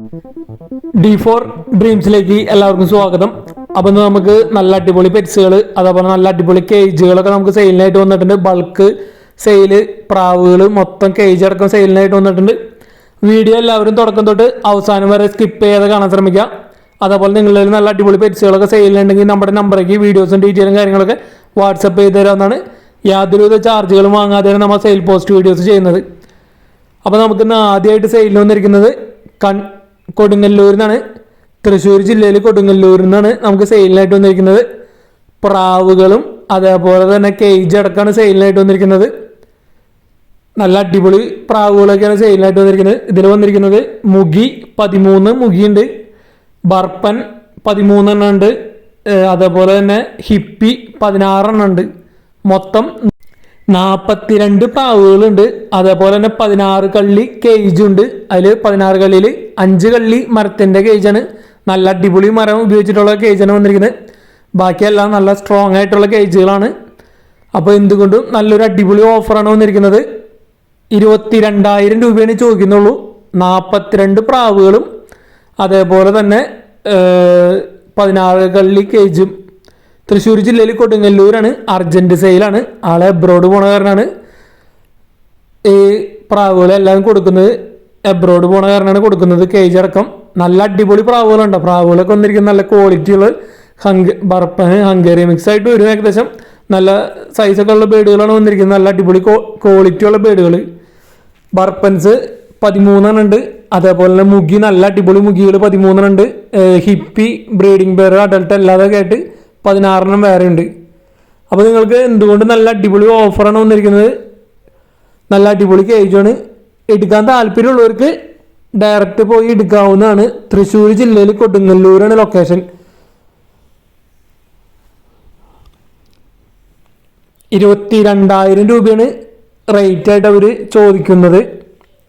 D4 ഡ്രീംസിലേക്ക് എല്ലാവർക്കും സ്വാഗതം. അപ്പം നമുക്ക് നല്ല അടിപൊളി പെറ്റ്സുകൾ അതേപോലെ നല്ല അടിപൊളി കേജുകളൊക്കെ നമുക്ക് സെയിലിനായിട്ട് വന്നിട്ടുണ്ട്. ബൾക്ക് സെയില് പ്രാവുകൾ മൊത്തം കേജ് അടക്കം സെയിലിനായിട്ട് വന്നിട്ടുണ്ട്. വീഡിയോ എല്ലാവരും തുടക്കം തൊട്ട് അവസാനം വരെ സ്കിപ്പ് ചെയ്യാതെ കാണാൻ ശ്രമിക്കുക. അതേപോലെ നിങ്ങളിൽ നല്ല അടിപൊളി പെറ്റ്സുകളൊക്കെ സെയിലുണ്ടെങ്കിൽ നമ്മുടെ നമ്പറേക്ക് വീഡിയോസും ഡീറ്റെയിലും കാര്യങ്ങളൊക്കെ വാട്സപ്പ് ചെയ്ത് തരാമെന്നാണ്. യാതൊരുവിധ ചാർജുകളും വാങ്ങാതെയാണ് നമ്മൾ സെയിൽ പോസ്റ്റ് വീഡിയോസ് ചെയ്യുന്നത്. അപ്പോൾ നമുക്കിന്ന് ആദ്യമായിട്ട് സെയിലിൽ വന്നിരിക്കുന്നത് കൊടുങ്ങല്ലൂരിൽ നിന്നാണ്. തൃശ്ശൂർ ജില്ലയിൽ കൊടുങ്ങല്ലൂരിൽ നിന്നാണ് നമുക്ക് സെയിലിനായിട്ട് വന്നിരിക്കുന്നത്. പ്രാവുകളും അതേപോലെ തന്നെ കേജ് അടക്കമാണ് സെയിലിനായിട്ട് വന്നിരിക്കുന്നത്. നല്ല അടിപൊളി പ്രാവുകളൊക്കെയാണ് സെയിലിനായിട്ട് വന്നിരിക്കുന്നത്. ഇതിൽ വന്നിരിക്കുന്നത് മുഗി 13 മുഗിയുണ്ട്, ബർപ്പൻ 13 എണ്ണം ഉണ്ട്, അതേപോലെ തന്നെ ഹിപ്പി 16 എണ്ണം ഉണ്ട്. മൊത്തം 42 പ്രാവുകളുണ്ട്. അതേപോലെ തന്നെ 16 കള്ളി കേജുണ്ട്. അതിൽ 16 കള്ളിയിൽ 5 കള്ളി മരത്തിൻ്റെ കേജാണ്. നല്ല അടിപൊളി മരം ഉപയോഗിച്ചിട്ടുള്ള കേജാണ് വന്നിരിക്കുന്നത്. ബാക്കിയെല്ലാം നല്ല സ്ട്രോങ് ആയിട്ടുള്ള കേജുകളാണ്. അപ്പോൾ എന്തുകൊണ്ടും നല്ലൊരു അടിപൊളി ഓഫറാണ് വന്നിരിക്കുന്നത്. 22,000 രൂപയാണ് ചോദിക്കുന്നുള്ളൂ. 42 പ്രാവുകളും അതേപോലെ തന്നെ 16 കള്ളി കേജും. തൃശ്ശൂർ ജില്ലയിൽ കൊടുങ്ങല്ലൂരാണ്. അർജൻറ്റ് സെയിലാണ്. ആളെ എബ്രോഡ് പോണ കാരനാണ് ഈ പ്രാവുകളെല്ലാം കൊടുക്കുന്നത്. എബ്രോഡ് പോണ കാരനാണ് കൊടുക്കുന്നത് കേജ് അടക്കം. നല്ല അടിപൊളി പ്രാവുകളുണ്ട്. പ്രാവുകളൊക്കെ വന്നിരിക്കുന്ന നല്ല ക്വാളിറ്റിയുള്ള ബർപ്പന് ഹംഗേറി മിക്സ് ആയിട്ട് വരും. ഏകദേശം നല്ല സൈസൊക്കെ ഉള്ള ബേഡുകളാണ് വന്നിരിക്കുന്നത്. നല്ല അടിപൊളി ക്വാളിറ്റി ഉള്ള ബേഡുകൾ. ബർപ്പൻസ് 13 ഉണ്ട്. അതേപോലെ തന്നെ മുഗി നല്ല അടിപൊളി മുഗികൾ 13 ഉണ്ട്. ഹിപ്പി ബ്രീഡിംഗ് പെയർ അഡൽട്ട് അല്ലാതെ ആയിട്ട് 16 വേറെ ഉണ്ട്. അപ്പോൾ നിങ്ങൾക്ക് എന്തുകൊണ്ട് നല്ല അടിപൊളി ഓഫറാണ് വന്നിരിക്കുന്നത്. നല്ല അടിപൊളി കേജാണ്. എടുക്കാൻ താല്പര്യമുള്ളവർക്ക് ഡയറക്റ്റ് പോയി എടുക്കാവുന്നതാണ്. തൃശ്ശൂർ ജില്ലയിൽ കൊടുങ്ങല്ലൂരാണ് ലൊക്കേഷൻ. 22,000 രൂപയാണ് റേറ്റ് ആയിട്ട് അവർ ചോദിക്കുന്നത്.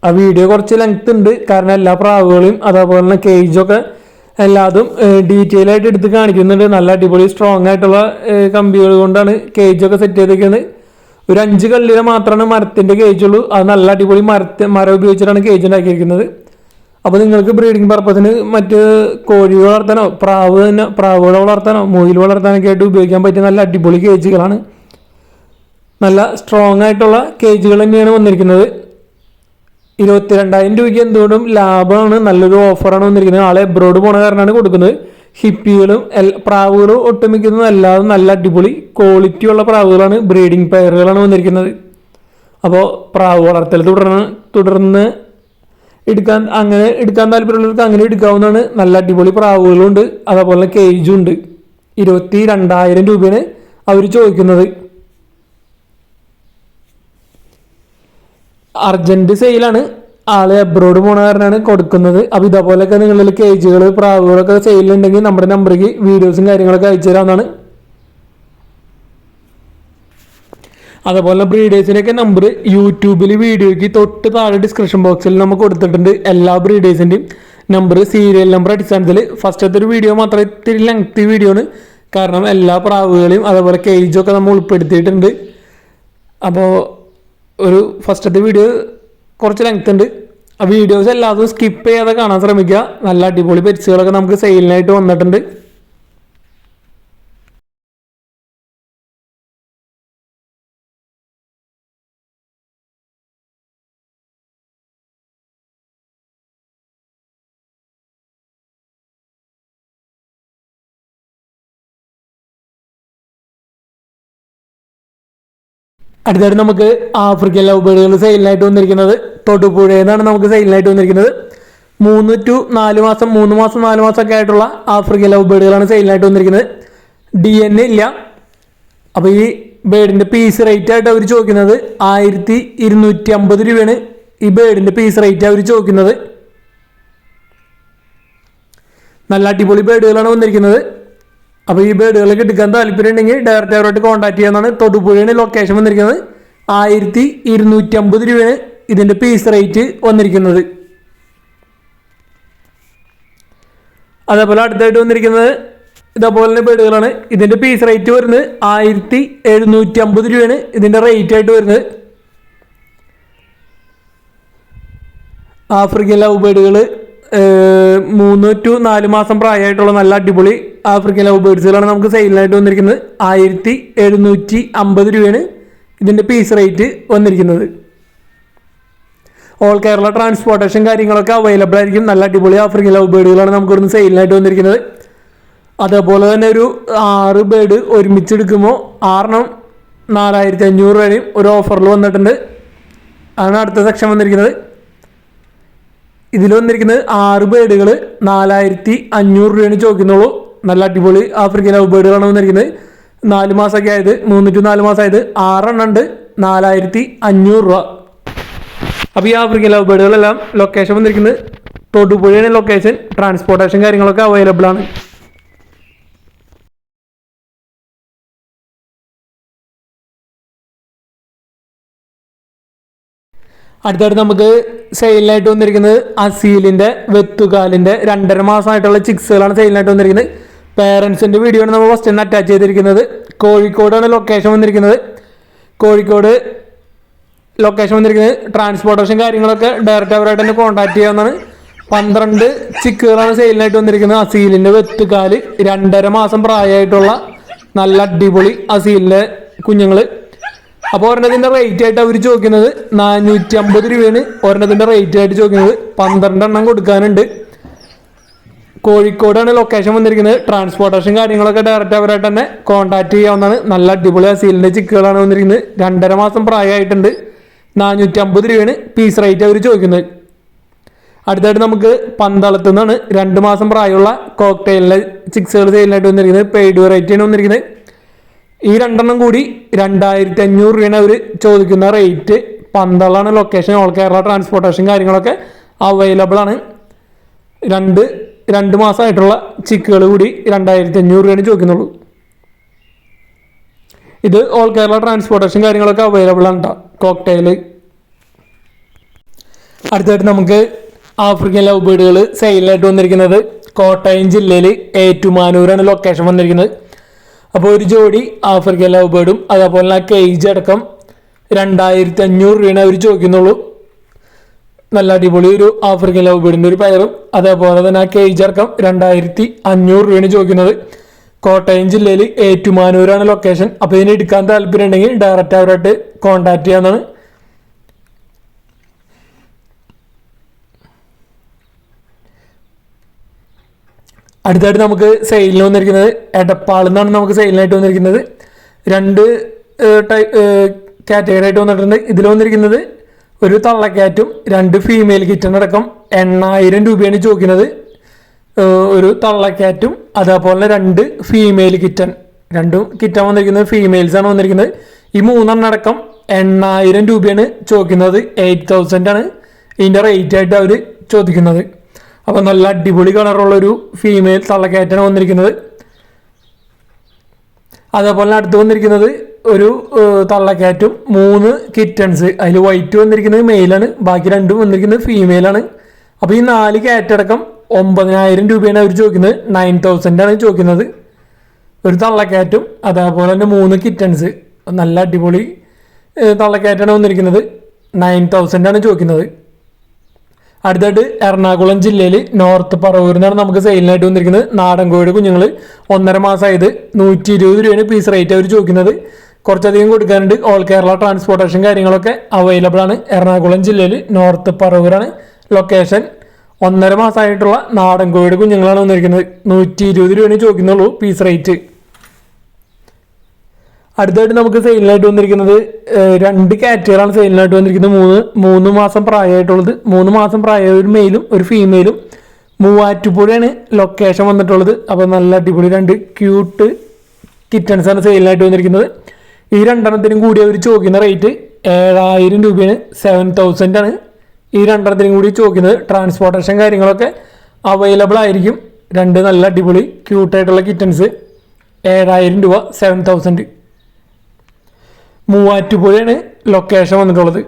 ആ വീഡിയോ കുറച്ച് ലെങ്ത് ഉണ്ട്, കാരണം എല്ലാ പ്രാവുകളെയും അതേപോലെ തന്നെ കേജൊക്കെ എല്ലാതും ഡീറ്റെയിൽ ആയിട്ട് എടുത്ത് കാണിക്കുന്നുണ്ട്. നല്ല അടിപൊളി സ്ട്രോങ് ആയിട്ടുള്ള കമ്പികൾ കൊണ്ടാണ് കേജൊക്കെ സെറ്റ് ചെയ്തേക്കുന്നത്. ഒരു 5 കള്ളിയിലെ മാത്രമാണ് മരത്തിൻ്റെ കേജുള്ളൂ. അത് നല്ല അടിപൊളി മരം ഉപയോഗിച്ചിട്ടാണ് കേജ് ഉണ്ടാക്കിയിരിക്കുന്നത്. അപ്പോൾ നിങ്ങൾക്ക് ബ്രീഡിംഗ് പർപ്പസിന് മറ്റ് കോഴി വളർത്താനോ പ്രാവുകളെ വളർത്താനോ മുയൽ വളർത്താനൊക്കെ ആയിട്ട് ഉപയോഗിക്കാൻ പറ്റിയ നല്ല അടിപൊളി കേജുകളാണ്. നല്ല സ്ട്രോങ് ആയിട്ടുള്ള കേജുകൾ തന്നെയാണ് വന്നിരിക്കുന്നത്. 22,000 രൂപയ്ക്ക് എന്തുകൊണ്ടും ലാഭമാണ്. നല്ലൊരു ഓഫറാണ് വന്നിരിക്കുന്നത്. ആളെ എബ്രോഡ് പോണ കാരനാണ് കൊടുക്കുന്നത്. ഹിപ്പികളും പ്രാവുകളും ഒട്ടുമിക്കുന്നതും എല്ലാതും നല്ല അടിപൊളി ക്വാളിറ്റി ഉള്ള പ്രാവുകളാണ്. ബ്രീഡിംഗ് പെയറുകളാണ് വന്നിരിക്കുന്നത്. അപ്പോൾ പ്രാവ് വളർത്തൽ തുടർന്ന് എടുക്കാൻ താല്പര്യമുള്ളവർക്ക് അങ്ങനെ എടുക്കാവുന്നതാണ്. നല്ല അടിപൊളി പ്രാവുകളുണ്ട്, അതേപോലെ കേജും ഉണ്ട്. 22,000 രൂപയാണ് അവർ ചോദിക്കുന്നത്. അർജൻറ്റ് സെയിലാണ്. ആള് എബ്രോഡ് പോണ കാരനാണ് കൊടുക്കുന്നത്. അപ്പോൾ ഇതേപോലെയൊക്കെ നിങ്ങളിൽ കേജുകൾ പ്രാവുകളൊക്കെ സെയിലുണ്ടെങ്കിൽ നമ്മുടെ നമ്പറിലേക്ക് വീഡിയോസും കാര്യങ്ങളൊക്കെ അയച്ചു തരാവുന്നതാണ്. അതേപോലെ ബ്രീഡേഴ്സിൻ്റെയൊക്കെ നമ്പർ യൂട്യൂബിൽ വീഡിയോയ്ക്ക് തൊട്ട് താഴെ ഡിസ്ക്രിപ്ഷൻ ബോക്സിൽ നമുക്ക് കൊടുത്തിട്ടുണ്ട്. എല്ലാ ബ്രീഡേഴ്സിൻ്റെയും നമ്പർ സീരിയൽ നമ്പർ അടിസ്ഥാനത്തിൽ. ഫസ്റ്റത്തെ ഒരു വീഡിയോ മാത്രം ഇത്തിരി ലെങ്തി വീഡിയോ ആണ്, കാരണം എല്ലാ പ്രാവുകളെയും അതേപോലെ കേജൊക്കെ നമ്മൾ ഉൾപ്പെടുത്തിയിട്ടുണ്ട്. അപ്പോൾ ഒരു ഫസ്റ്റത്തെ വീഡിയോ കുറച്ച് ലെങ്ത് ഉണ്ട്. ആ വീഡിയോസ് എല്ലാതും സ്കിപ്പ് ചെയ്യാതെ കാണാൻ ശ്രമിക്കുക. നല്ല അടിപൊളി പെറ്റ്സുകളൊക്കെ നമുക്ക് സെയിലിനായിട്ട് വന്നിട്ടുണ്ട്. അടുത്തായിട്ട് നമുക്ക് ആഫ്രിക്കൻ ലവ് ബേഡുകൾ സെയിലിനായിട്ട് വന്നിരിക്കുന്നത് തൊടുപുഴയിൽ നിന്നാണ് നമുക്ക് സെയിലിനായിട്ട് വന്നിരിക്കുന്നത്. 3 to 4 മാസം 3 മാസം 4 മാസമൊക്കെ ആയിട്ടുള്ള ആഫ്രിക്കൻ ലവ് ബേഡുകളാണ് സെയിലിനായിട്ട് വന്നിരിക്കുന്നത്. DNA ഇല്ല. അപ്പോൾ ഈ ബേഡിൻ്റെ പീസ് റേറ്റ് ആയിട്ട് അവർ ചോദിക്കുന്നത് 1,250 രൂപയാണ്. ഈ ബേഡിൻ്റെ പീസ് റേറ്റ് അവർ ചോദിക്കുന്നത്. നല്ല അടിപൊളി ബേഡുകളാണ് വന്നിരിക്കുന്നത്. അപ്പോൾ ഈ ബേഡുകളൊക്കെ എടുക്കാൻ താല്പര്യം ഉണ്ടെങ്കിൽ ഡയറക്റ്റ് അവരോട്ട് കോൺടാക്ട് ചെയ്യാനാണ്. തൊടുപുഴയാണ് ലൊക്കേഷൻ വന്നിരിക്കുന്നത്. 1,250 രൂപയാണ് ഇതിൻ്റെ പീസ് റേറ്റ് വന്നിരിക്കുന്നത്. അതേപോലെ അടുത്തായിട്ട് വന്നിരിക്കുന്നത് ഇതേപോലെ തന്നെ ബേഡുകളാണ്. ഇതിൻ്റെ പീസ് റേറ്റ് വരുന്നത് 1,750 രൂപയാണ് ഇതിൻ്റെ റേറ്റ് ആയിട്ട് വരുന്നത്. ആഫ്രിക്കൻ ലവ് ബേഡുകൾ 3 to 4 മാസം പ്രായമായിട്ടുള്ള നല്ല അടിപൊളി ആഫ്രിക്കൻ ലവ് ബേർഡ്സുകളാണ് നമുക്ക് സെയിലിനായിട്ട് വന്നിരിക്കുന്നത്. 1750 രൂപയാണ് ഇതിൻ്റെ പീസ് റേറ്റ് വന്നിരിക്കുന്നത്. ഓൾ കേരള ട്രാൻസ്പോർട്ടേഷൻ കാര്യങ്ങളൊക്കെ അവൈലബിൾ ആയിരിക്കും. നല്ല അടിപൊളി ആഫ്രിക്കൻ ലവ് ബേർഡുകളാണ് നമുക്ക് ഇവിടുന്ന് സെയിലിനായിട്ട് വന്നിരിക്കുന്നത്. അതേപോലെ തന്നെ ഒരു 6 ബേർഡ് ഒരുമിച്ചെടുക്കുമ്പോൾ 6 4500 രൂപയും ഒരു ഓഫറിൽ വന്നിട്ടുണ്ട്. അതാണ് അടുത്ത സെക്ഷൻ വന്നിരിക്കുന്നത്. ഇതിൽ വന്നിരിക്കുന്നത് 6 ബേർഡുകൾ 4500 രൂപയാണ് ചോദിക്കുന്നുള്ളൂ. നല്ല അടിപൊളി ആഫ്രിക്കൻ ലവ് ബേർഡുകളാണ് വന്നിരിക്കുന്നത്. 4 മാസമൊക്കെ ആയത്, 3 to 4 മാസം ആയത് 6 ഉണ്ട്, 4500 രൂപ. അപ്പോൾ ഈ ആഫ്രിക്കൻ ലവ് ബേർഡുകളെല്ലാം ലൊക്കേഷൻ വന്നിരിക്കുന്നത് തൊടുപുഴയാണ് ലൊക്കേഷൻ. ട്രാൻസ്പോർട്ടേഷൻ കാര്യങ്ങളൊക്കെ അവൈലബിൾ ആണ്. അടുത്തായിട്ട് നമുക്ക് സെയിലിനായിട്ട് വന്നിരിക്കുന്നത് അസീലിൻ്റെ വെത്തുകാലിൻ്റെ 2.5 മാസമായിട്ടുള്ള ചിക്സുകളാണ് സെയിലിനായിട്ട് വന്നിരിക്കുന്നത്. പേരൻസിൻ്റെ വീഡിയോ ആണ് നമ്മൾ ഫസ്റ്റ് തന്നെ അറ്റാച്ച് ചെയ്തിരിക്കുന്നത്. കോഴിക്കോടാണ് ലൊക്കേഷൻ വന്നിരിക്കുന്നത്. കോഴിക്കോട് ലൊക്കേഷൻ വന്നിരിക്കുന്നത്. ട്രാൻസ്പോർട്ടേഷൻ കാര്യങ്ങളൊക്കെ ഡയറക്റ്റ് അവരായിട്ട് തന്നെ കോൺടാക്ട് ചെയ്യാവുന്നതാണ്. 12 ചിക്കുകളാണ് സെയിലിനായിട്ട് വന്നിരിക്കുന്നത്. അസീലിൻ്റെ വെത്തുകാല് 2.5 മാസം പ്രായമായിട്ടുള്ള നല്ല അടിപൊളി അസീലിൻ്റെ കുഞ്ഞുങ്ങൾ. അപ്പോൾ ഒരെണ്ണത്തിൻ്റെ റേറ്റ് ആയിട്ട് അവർ ചോദിക്കുന്നത് 450 രൂപയാണ്. ഒരെണ്ണത്തിൻ്റെ റേറ്റ് ആയിട്ട് ചോദിക്കുന്നത് 12 എണ്ണം കൊടുക്കാനുണ്ട്. കോഴിക്കോടാണ് ലൊക്കേഷൻ വന്നിരിക്കുന്നത്. ട്രാൻസ്പോർട്ടേഷൻ കാര്യങ്ങളൊക്കെ ഡയറക്റ്റ് അവരായിട്ട് തന്നെ കോൺടാക്ട് ചെയ്യാവുന്നതാണ്. നല്ല അടിപൊളി അസീലിൻ്റെ ചിക്കുകളാണ് വന്നിരിക്കുന്നത്. 2.5 മാസം പ്രായമായിട്ടുണ്ട്. 450 രൂപയാണ് പീസ് റേറ്റ് അവർ ചോദിക്കുന്നത്. അടുത്തായിട്ട് നമുക്ക് പന്തളത്തു നിന്നാണ് 2 മാസം പ്രായമുള്ള കോക്ടെയിലിൻ്റെ ചിക്സുകൾ സെയിലിനായിട്ട് വന്നിരിക്കുന്നത്. പെയ്ഡ് വെറൈറ്റിയാണ് വന്നിരിക്കുന്നത്. ഈ 2 എണ്ണം കൂടി 2500 രൂപയാണ് അവർ ചോദിക്കുന്ന റേറ്റ്. പന്തളാണ് ലൊക്കേഷൻ. ഓൾ കേരള ട്രാൻസ്പോർട്ടേഷൻ കാര്യങ്ങളൊക്കെ അവൈലബിൾ ആണ്. 2 മാസമായിട്ടുള്ള ചിക്കുകൾ കൂടി 2500 രൂപയാണ് ചോദിക്കുന്നുള്ളൂ. ഇത് ഓൾ കേരള ട്രാൻസ്പോർട്ടേഷൻ കാര്യങ്ങളൊക്കെ അവൈലബിൾ ആണ് കേട്ടോ കോക്ടെയിൽ. അടുത്തായിട്ട് നമുക്ക് ആഫ്രിക്കൻ ലവ് ബേർഡുകൾ സെയിലിനായിട്ട് വന്നിരിക്കുന്നത് കോട്ടയം ജില്ലയിൽ ഏറ്റുമാനൂരാണ് ലൊക്കേഷൻ വന്നിരിക്കുന്നത്. അപ്പോൾ ഒരു ജോഡി ആഫ്രിക്കൻ ലവ് ബേർഡും അതേപോലെ തന്നെ കേജ് അടക്കം 2500 രൂപയാണ് അവർ ചോദിക്കുന്നുള്ളൂ. നല്ല അടിപൊളി ഒരു ആഫ്രിക്കൻ ലവ് ബേർഡിൻ്റെ ഒരു പയറും അതേപോലെ തന്നെ ആ കേജ് അടക്കം 2500 രൂപയാണ് ചോദിക്കുന്നത്. കോട്ടയം ജില്ലയിൽ ഏറ്റുമാനൂരാണ് ലൊക്കേഷൻ. അപ്പോൾ ഇതിന് എടുക്കാൻ താല്പര്യം ഉണ്ടെങ്കിൽ ഡയറക്റ്റ് അവരായിട്ട് കോൺടാക്ട് ചെയ്യാവുന്നതാണ്. അടുത്തായിട്ട് നമുക്ക് സെയിലിന് വന്നിരിക്കുന്നത് എടപ്പാളിൽ നിന്നാണ് നമുക്ക് സെയിലിനായിട്ട് വന്നിരിക്കുന്നത്. 2 കാറ്റഗറി ആയിട്ട് വന്നിട്ടുണ്ട്. ഇതിൽ വന്നിരിക്കുന്നത് ഒരു തള്ളക്കാറ്റും 2 ഫീമെയിൽ കിറ്റനടക്കം 8000 രൂപയാണ് ചോദിക്കുന്നത്. ഒരു തള്ളക്കാറ്റും അതേപോലെ 2 ഫീമെയിൽ കിറ്റൻ. 2 കിറ്റൻ വന്നിരിക്കുന്നത് ഫീമെയിൽസാണ് വന്നിരിക്കുന്നത്. ഈ 3 എണ്ണം അടക്കം 8000 രൂപയാണ് ചോദിക്കുന്നത്. 8000 ആണ് ഇതിൻ്റെ റേറ്റ് ആയിട്ട് അവർ ചോദിക്കുന്നത്. അപ്പോൾ നല്ല അടിപൊളി കളറുള്ളൊരു ഫീമെയിൽ തള്ളക്കയറ്റാണ് വന്നിരിക്കുന്നത്. അതേപോലെ അടുത്ത് വന്നിരിക്കുന്നത് ഒരു തള്ളക്കയറ്റും 3 കിറ്റൻസ്. അതിൽ വൈറ്റ് വന്നിരിക്കുന്നത് മെയിലാണ്, ബാക്കി 2 വന്നിരിക്കുന്നത് ഫീമെയിലാണ്. അപ്പോൾ ഈ 4 കാറ്റടക്കം 9000 രൂപയാണ് അവർ ചോദിക്കുന്നത്. 9000 ആണ് ചോദിക്കുന്നത്. ഒരു തള്ളക്കയറ്റും അതേപോലെ തന്നെ 3 കിറ്റൻസ്. നല്ല അടിപൊളി തള്ളക്കയറ്റാണ് വന്നിരിക്കുന്നത്. 9000 ആണ് ചോദിക്കുന്നത്. അടുത്തായിട്ട് എറണാകുളം ജില്ലയിൽ നോർത്ത് പറവൂരിൽ നിന്നാണ് നമുക്ക് സെയിലിനായിട്ട് വന്നിരിക്കുന്നത്. നാടൻ കോഴിയുടെ കുഞ്ഞുങ്ങൾ 1.5 മാസമായത് 120 രൂപയാണ് പീസ് റേറ്റ് അവർ ചോദിക്കുന്നത്. കുറച്ചധികം കൊടുക്കാനുണ്ട്. ഓൾ കേരള ട്രാൻസ്പോർട്ടേഷൻ കാര്യങ്ങളൊക്കെ അവൈലബിൾ ആണ്. എറണാകുളം ജില്ലയിൽ നോർത്ത് പറവൂരാണ് ലൊക്കേഷൻ. 1.5 മാസമായിട്ടുള്ള നാടൻ കോഴിയുടെ കുഞ്ഞുങ്ങളാണ് വന്നിരിക്കുന്നത്. 120 രൂപയാണ് ചോദിക്കുന്നുള്ളൂ പീസ് റേറ്റ്. അടുത്തായിട്ട് നമുക്ക് സെയിലിനായിട്ട് വന്നിരിക്കുന്നത് 2 കാറ്റഗറിയാണ് സെയിലിനായിട്ട് വന്നിരിക്കുന്നത്. 3 മാസം പ്രായമായിട്ടുള്ളത്. 3 മാസം പ്രായമായ ഒരു മെയിലും ഒരു ഫീമെയിലും. മൂവാറ്റുപുഴയാണ് ലൊക്കേഷൻ വന്നിട്ടുള്ളത്. അപ്പോൾ നല്ല അടിപൊളി 2 ക്യൂട്ട് കിറ്റൻസാണ് സെയിലിനായിട്ട് വന്നിരിക്കുന്നത്. ഈ 2 എണ്ണത്തിനും കൂടി അവർ ചോദിക്കുന്ന റേറ്റ് 7000 രൂപയാണ്. 7000 ആണ് ഈ 2 എണ്ണത്തിനും കൂടി ചോദിക്കുന്നത്. ട്രാൻസ്പോർട്ടേഷൻ കാര്യങ്ങളൊക്കെ അവൈലബിൾ ആയിരിക്കും. 2 നല്ല അടിപൊളി ക്യൂട്ടായിട്ടുള്ള കിറ്റൻസ് 7000 രൂപ, 7000. മൂവാറ്റുപുഴയാണ് ലൊക്കേഷൻ വന്നിട്ടുള്ളത്.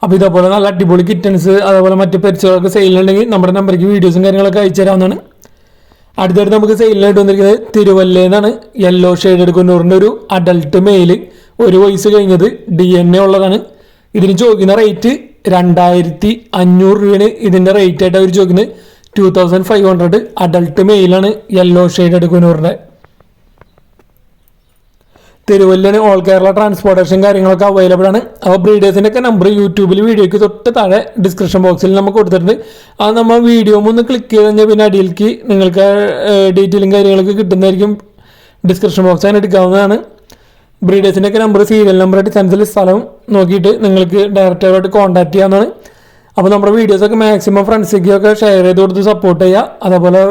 അപ്പോൾ ഇതേപോലെ നല്ല അടിപൊളി കിറ്റൻസ് അതേപോലെ മറ്റ് പെറ്റ്സുകളൊക്കെ സെയിലുണ്ടെങ്കിൽ നമ്മുടെ നമ്പറിലേക്ക് വീഡിയോസും കാര്യങ്ങളൊക്കെ അയച്ചു തരാവുന്നതാണ്. അടുത്തടുത്ത് നമുക്ക് സെയിലിനായിട്ട് വന്നിരിക്കുന്നത് തിരുവല്ലേന്നാണ് യെല്ലോ ഷെയ്ഡഡ് കുന്നൂറിൻ്റെ ഒരു അഡൽട്ട് മെയില് 1 വയസ്സ് കഴിഞ്ഞത് DNA ഉള്ളതാണ്. ഇതിന് ചോദിക്കുന്ന റേറ്റ് 2500 രൂപയാണ് ഇതിൻ്റെ റേറ്റ് ആയിട്ട് അവർ ചോദിക്കുന്നത്. 2500 അഡൽട്ട് മെയിലാണ് യെല്ലോ ഷെയ്ഡഡ് കുന്നൂറിൻ്റെ. തിരുവല്ലാണ്. ഓൾ കേരള ട്രാൻസ്പോർട്ടേഷൻ കാര്യങ്ങളൊക്കെ അവൈലബിൾ ആണ്. അപ്പോൾ ബ്രീഡേഴ്സിൻ്റെ ഒക്കെ നമ്പർ യൂട്യൂബിൽ വീഡിയോയ്ക്ക് തൊട്ട് താഴെ ഡിസ്ക്രിപ്ഷൻ ബോക്സിൽ നമുക്ക് കൊടുത്തിട്ടുണ്ട്. അത് നമ്മൾ വീഡിയോ ഒന്ന് ക്ലിക്ക് ചെയ്ത് കഴിഞ്ഞാൽ പിന്നെ അടിയിലേക്ക് നിങ്ങൾക്ക് ഡീറ്റെയിലും കാര്യങ്ങളൊക്കെ കിട്ടുന്നതായിരിക്കും. ഡിസ്ക്രിപ്ഷൻ ബോക്സ് അതിന് എടുക്കാവുന്നതാണ്. ബ്രീഡേഴ്സിൻ്റെ ഒക്കെ നമ്പർ സീരിയൽ നമ്പർ ഡിസ്റ്റൻസിൽ സ്ഥലം നോക്കിയിട്ട് നിങ്ങൾക്ക് ഡയറക്റ്റായിട്ട് കോൺടാക്ട് ചെയ്യാവുന്നതാണ്. അപ്പോൾ നമ്മുടെ വീഡിയോസൊക്കെ മാക്സിമം ഫ്രണ്ട്സിലേക്കൊക്കെ ഷെയർ ചെയ്ത് കൊടുത്ത് സപ്പോർട്ട് ചെയ്യുക. അതേപോലെ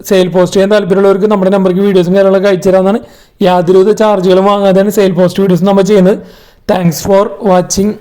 സെയിൽ പോസ്റ്റ് ചെയ്യാൻ താല്പര്യമുള്ളവർക്ക് നമ്മുടെ നമ്പർക്ക് വീഡിയോസും കാര്യങ്ങളൊക്കെ അയച്ചു തരാവുന്നതാണ്. യാതൊരുവിധ ചാർജുകളും വാങ്ങാതെയാണ് സെയിൽ പോസ്റ്റ് വീഡിയോസ് നമ്മൾ ചെയ്യുന്നത്. Thanks for watching.